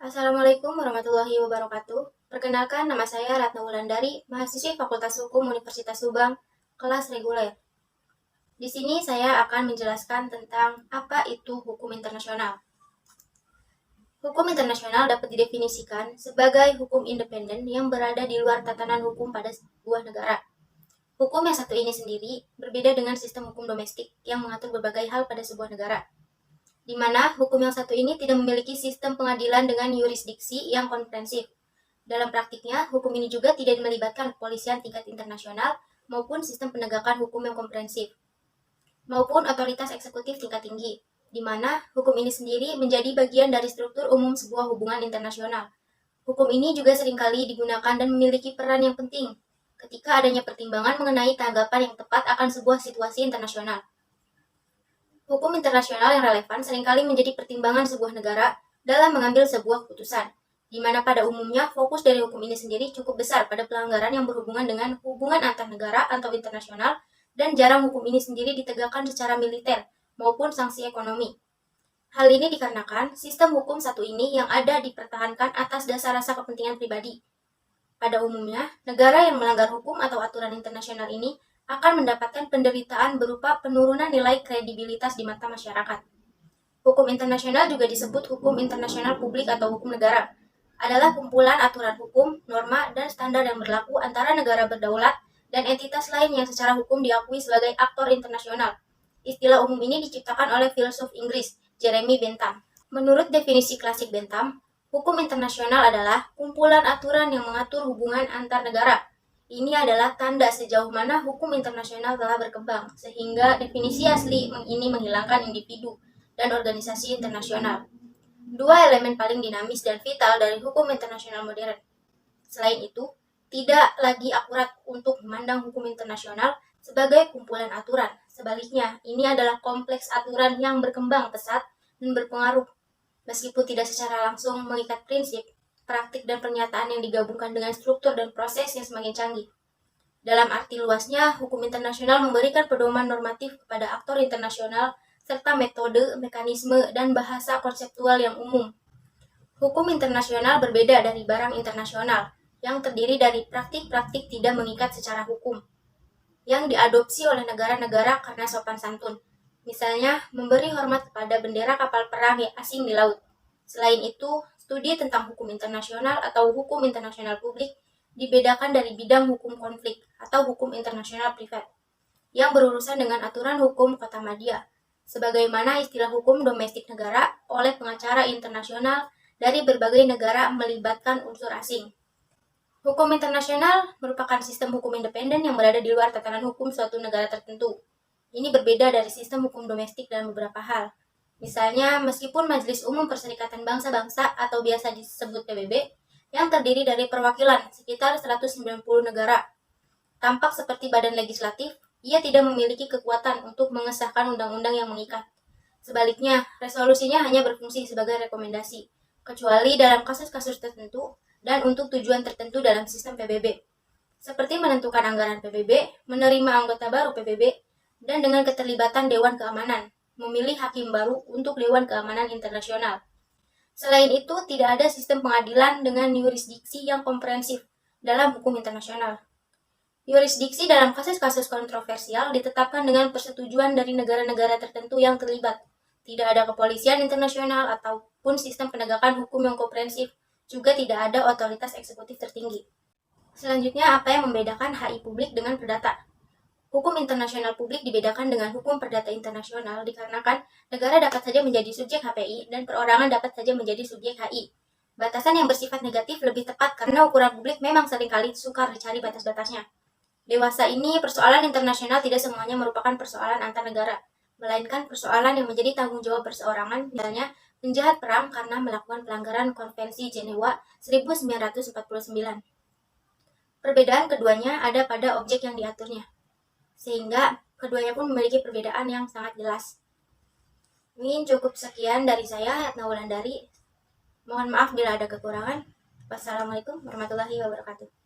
Assalamualaikum warahmatullahi wabarakatuh. Perkenalkan, nama saya Ratna Wulandari, mahasiswi Fakultas Hukum Universitas Subang, kelas reguler. Di sini saya akan menjelaskan tentang apa itu hukum internasional. Hukum internasional dapat didefinisikan sebagai hukum independen yang berada di luar tatanan hukum pada sebuah negara. Hukum yang satu ini sendiri berbeda dengan sistem hukum domestik yang mengatur berbagai hal pada sebuah negara, di mana hukum yang satu ini tidak memiliki sistem pengadilan dengan yurisdiksi yang komprehensif. Dalam praktiknya, hukum ini juga tidak melibatkan kepolisian tingkat internasional maupun sistem penegakan hukum yang komprehensif, maupun otoritas eksekutif tingkat tinggi, di mana hukum ini sendiri menjadi bagian dari struktur umum sebuah hubungan internasional. Hukum ini juga seringkali digunakan dan memiliki peran yang penting ketika adanya pertimbangan mengenai tanggapan yang tepat akan sebuah situasi internasional. Hukum internasional yang relevan seringkali menjadi pertimbangan sebuah negara dalam mengambil sebuah keputusan, di mana pada umumnya fokus dari hukum ini sendiri cukup besar pada pelanggaran yang berhubungan dengan hubungan antar negara atau internasional, dan jarang hukum ini sendiri ditegakkan secara militer maupun sanksi ekonomi. Hal ini dikarenakan sistem hukum satu ini yang ada dipertahankan atas dasar rasa kepentingan pribadi. Pada umumnya, negara yang melanggar hukum atau aturan internasional ini akan mendapatkan penderitaan berupa penurunan nilai kredibilitas di mata masyarakat. Hukum internasional juga disebut hukum internasional publik atau hukum negara. Adalah kumpulan aturan hukum, norma, dan standar yang berlaku antara negara berdaulat dan entitas lain yang secara hukum diakui sebagai aktor internasional. Istilah umum ini diciptakan oleh filsuf Inggris, Jeremy Bentham. Menurut definisi klasik Bentham, hukum internasional adalah kumpulan aturan yang mengatur hubungan antar negara. Ini adalah tanda sejauh mana hukum internasional telah berkembang, sehingga definisi asli ini menghilangkan individu dan organisasi internasional. Dua elemen paling dinamis dan vital dari hukum internasional modern. Selain itu, tidak lagi akurat untuk memandang hukum internasional sebagai kumpulan aturan. Sebaliknya, ini adalah kompleks aturan yang berkembang pesat dan berpengaruh, meskipun tidak secara langsung mengikat prinsip, praktik dan pernyataan yang digabungkan dengan struktur dan proses yang semakin canggih. Dalam arti luasnya, hukum internasional memberikan pedoman normatif kepada aktor internasional serta metode, mekanisme, dan bahasa konseptual yang umum. Hukum internasional berbeda dari barang internasional, yang terdiri dari praktik-praktik tidak mengikat secara hukum, yang diadopsi oleh negara-negara karena sopan santun. Misalnya, memberi hormat kepada bendera kapal perang asing di laut. Selain itu, studi tentang hukum internasional atau hukum internasional publik dibedakan dari bidang hukum konflik atau hukum internasional privat, yang berurusan dengan aturan hukum kota madya, sebagaimana istilah hukum domestik negara oleh pengacara internasional dari berbagai negara melibatkan unsur asing. Hukum internasional merupakan sistem hukum independen yang berada di luar tatanan hukum suatu negara tertentu. Ini berbeda dari sistem hukum domestik dalam beberapa hal. Misalnya, meskipun Majelis Umum Perserikatan Bangsa-Bangsa atau biasa disebut PBB, yang terdiri dari perwakilan sekitar 190 negara, tampak seperti badan legislatif, ia tidak memiliki kekuatan untuk mengesahkan undang-undang yang mengikat. Sebaliknya, resolusinya hanya berfungsi sebagai rekomendasi, kecuali dalam kasus-kasus tertentu dan untuk tujuan tertentu dalam sistem PBB, seperti menentukan anggaran PBB, menerima anggota baru PBB, dan dengan keterlibatan Dewan Keamanan, memilih hakim baru untuk Dewan Keamanan Internasional. Selain itu, tidak ada sistem pengadilan dengan yurisdiksi yang komprehensif dalam hukum internasional. Yurisdiksi dalam kasus-kasus kontroversial ditetapkan dengan persetujuan dari negara-negara tertentu yang terlibat. Tidak ada kepolisian internasional ataupun sistem penegakan hukum yang komprehensif, juga tidak ada otoritas eksekutif tertinggi. Selanjutnya, apa yang membedakan HI publik dengan perdata? Hukum internasional publik dibedakan dengan hukum perdata internasional dikarenakan negara dapat saja menjadi subjek HPI dan perorangan dapat saja menjadi subjek HI. Batasan yang bersifat negatif lebih tepat karena ukuran publik memang seringkali sukar dicari batas-batasnya. Dewasa ini, persoalan internasional tidak semuanya merupakan persoalan antar negara, melainkan persoalan yang menjadi tanggung jawab perseorangan, misalnya penjahat perang karena melakukan pelanggaran Konvensi Jenewa 1949. Perbedaan keduanya ada pada objek yang diaturnya, sehingga keduanya pun memiliki perbedaan yang sangat jelas. Ini cukup sekian dari saya, Ratna Wulandari. Mohon maaf bila ada kekurangan. Wassalamualaikum warahmatullahi wabarakatuh.